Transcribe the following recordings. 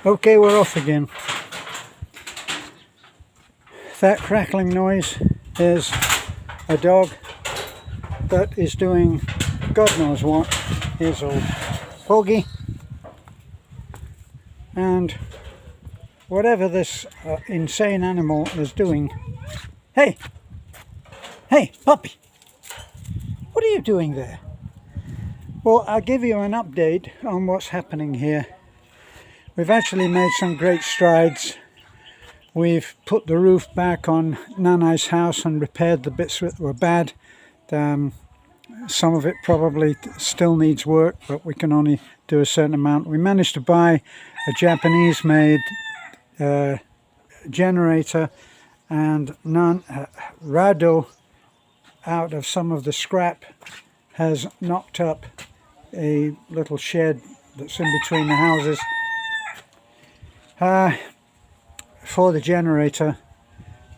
Okay, we're off again. That crackling noise is a dog that is doing God knows what. Here's old Foggy. And whatever this insane animal is doing... Hey! Hey, puppy! What are you doing there? Well, I'll give you an update on what's happening here. We've actually made some great strides. We've put the roof back on Lina'S house and repaired the bits that were bad. Some of it probably still needs work, but we can only do a certain amount. We managed to buy a Japanese-made generator, and Rado, out of some of the scrap, has knocked up a little shed that's in between the houses for the generator.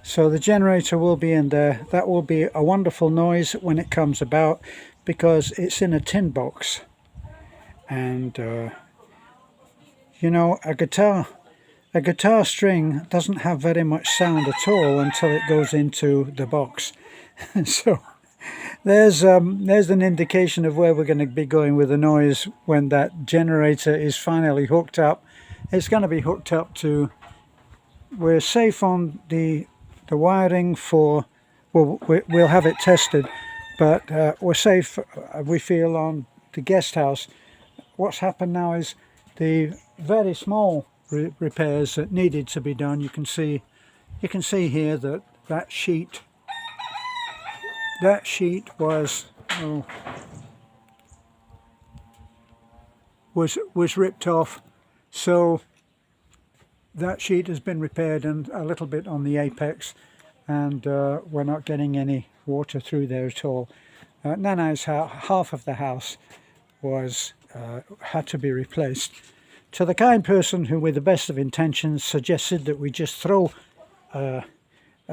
So the generator will be in there. That will be a wonderful noise when it comes about, because it's in a tin box, and you know, a guitar string doesn't have very much sound at all until it goes into the box. So there's an indication of where we're going to be going with the noise when that generator is finally hooked up. It's going to be hooked up to... We're safe on the wiring for... Well, we'll have it tested, but we're safe, we feel, on the guest house. What's happened now is the very small repairs that needed to be done. You can see here that that sheet was ripped off, so that sheet has been repaired, and a little bit on the apex, and we're not getting any water through there at all. Lina'S half of the house was had to be replaced. To the kind person who, with the best of intentions, suggested that we just throw a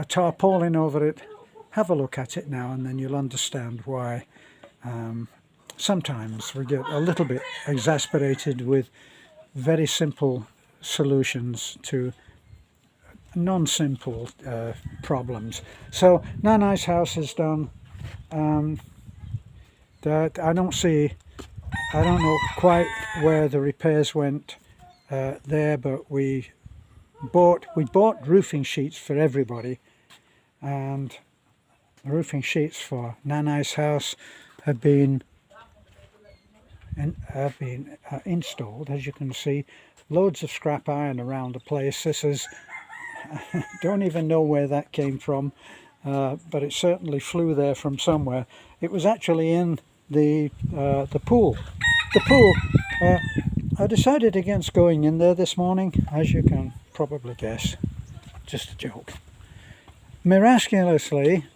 tarpaulin over it, have a look at it now, and then you'll understand why sometimes we get a little bit exasperated with very simple solutions to non-simple problems. So Lina'S house is done. That I don't know quite where the repairs went there, but we bought roofing sheets for everybody, and the roofing sheets for Lina'S house have been installed. As you can see, loads of scrap iron around the place. This is don't even know where that came from, but it certainly flew there from somewhere. It was actually in the pool. I decided against going in there this morning, as you can probably guess. Just a joke. Miraculously,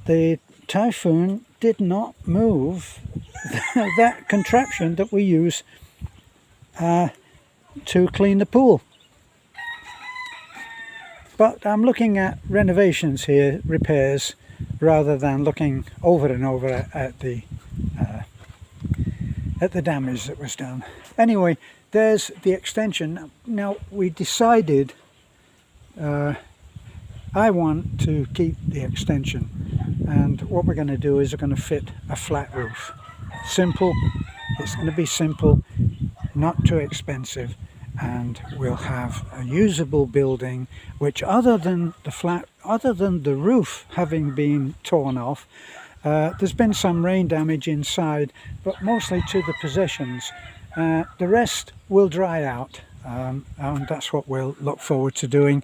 the Typhoon did not move that contraption that we use to clean the pool. But I'm looking at renovations here, repairs, rather than looking over and over at the damage that was done. Anyway, there's the extension. Now, we decided I want to keep the extension, and what we're going to do is we're going to fit a flat roof. Simple. It's going to be simple, not too expensive, and we'll have a usable building, which other than the roof having been torn off, there's been some rain damage inside, but mostly to the possessions. The rest will dry out, and that's what we'll look forward to doing,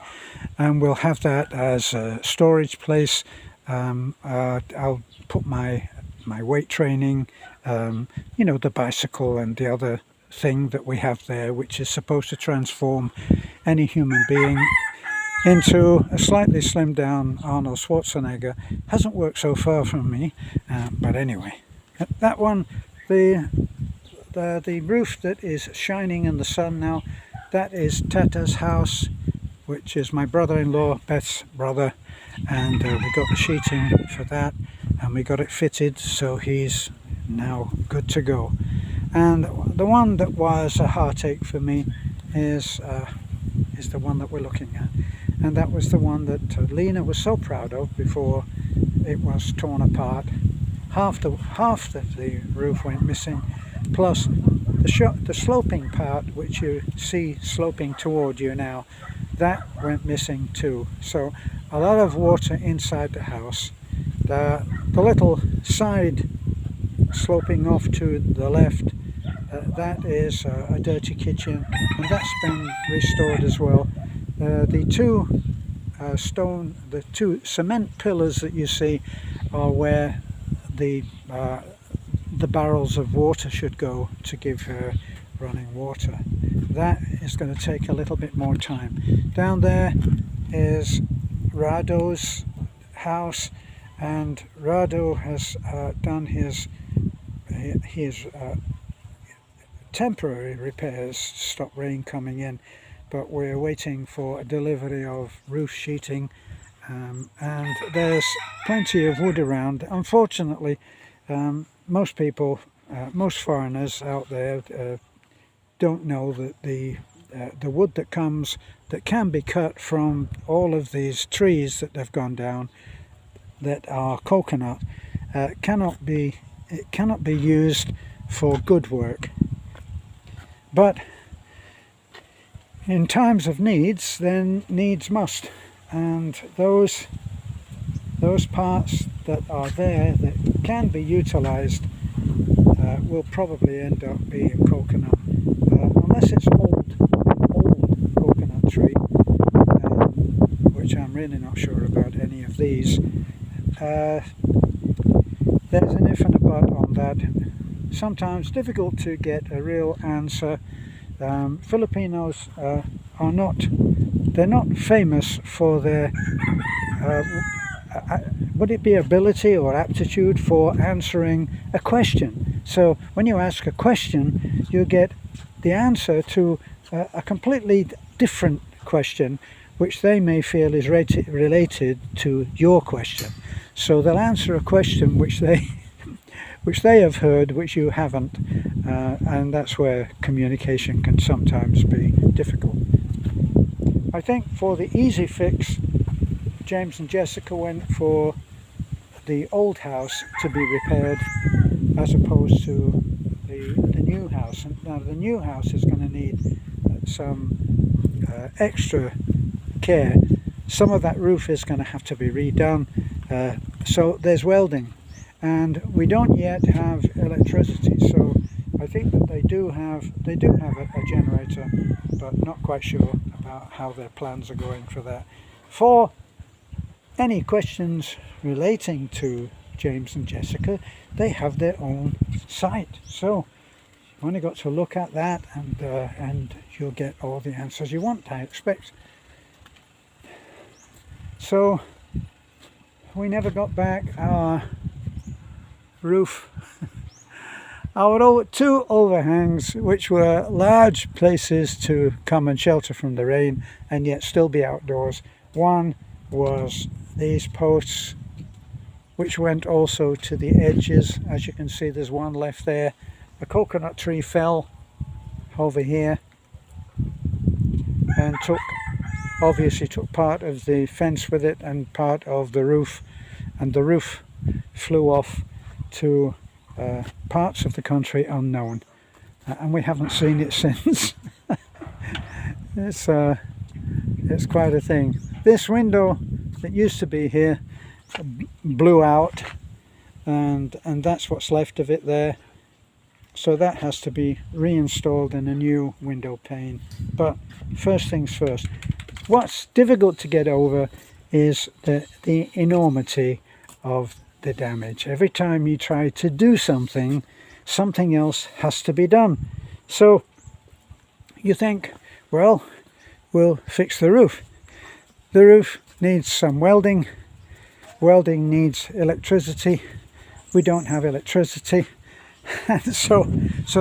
and we'll have that as a storage place. I'll put my weight training, you know, the bicycle and the other thing that we have there, which is supposed to transform any human being into a slightly slimmed down Arnold Schwarzenegger. Hasn't worked so far from me, but anyway, that one, the roof that is shining in the sun now, that is Tata's house, which is my brother-in-law, Beth's brother, and we got the sheeting for that, and we got it fitted, so he's now good to go. And the one that was a heartache for me is the one that we're looking at, and that was the one that Lena was so proud of before it was torn apart. Half the roof went missing, plus the sloping part, which you see sloping toward you now, that went missing too. So a lot of water inside the house. The little side sloping off to the left, that is a dirty kitchen, and that's been restored as well. The two cement pillars that you see are where the barrels of water should go to give her running water. That is going to take a little bit more time. Down there is Rado's house, and Rado has done his temporary repairs to stop rain coming in, but we're waiting for a delivery of roof sheeting, and there's plenty of wood around. Unfortunately, most people, most foreigners out there don't know that the wood that can be cut from all of these trees that have gone down that are coconut cannot be used for good work. But in times of needs, then needs must, and those parts that are there that can be utilized will probably end up being coconut, unless it's old coconut tree, which I'm really not sure about any of these. There's an if and a but on that. Sometimes difficult to get a real answer. Filipinos are not famous for their would it be ability or aptitude for answering a question. So when you ask a question, you get the answer to a completely different question, which they may feel is related to your question. So they'll answer a question which they have heard, which you haven't, and that's where communication can sometimes be difficult. I think for the easy fix, James and Jessica went for the old house to be repaired as opposed to the new house. And now the new house is going to need some extra care. Some of that roof is going to have to be redone, so there's welding, and we don't yet have electricity. So I think that they do have a generator, but not quite sure about how their plans are going for that. For any questions relating to James and Jessica, they have their own site, so you've only got to look at that, and you'll get all the answers you want, I expect. So we never got back our roof. Our two overhangs, which were large places to come and shelter from the rain and yet still be outdoors. One was these posts, which went also to the edges. As you can see, there's one left there. A coconut tree fell over here and obviously took part of the fence with it and part of the roof, and the roof flew off to parts of the country unknown, and we haven't seen it since. It's quite a thing. This window that used to be here blew out, and that's what's left of it there, so that has to be reinstalled in a new window pane. But first things first, what's difficult to get over is the enormity of the damage. Every time you try to do something, something else has to be done. So you think, well, we'll fix the roof. The roof needs some welding. Welding needs electricity. We don't have electricity. And so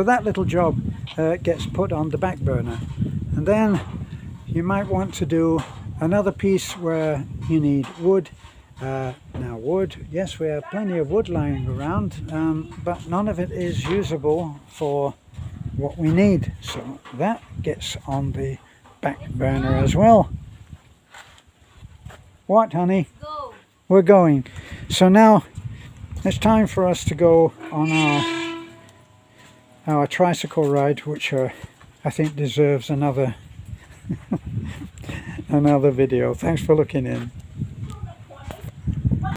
that little job gets put on the back burner. And then you might want to do another piece where you need wood. Now wood, yes, we have plenty of wood lying around, but none of it is usable for what we need. So that gets on the back burner as well. What, honey? Go. We're going. So now it's time for us to go on our tricycle ride, which I think deserves another another video. Thanks for looking in.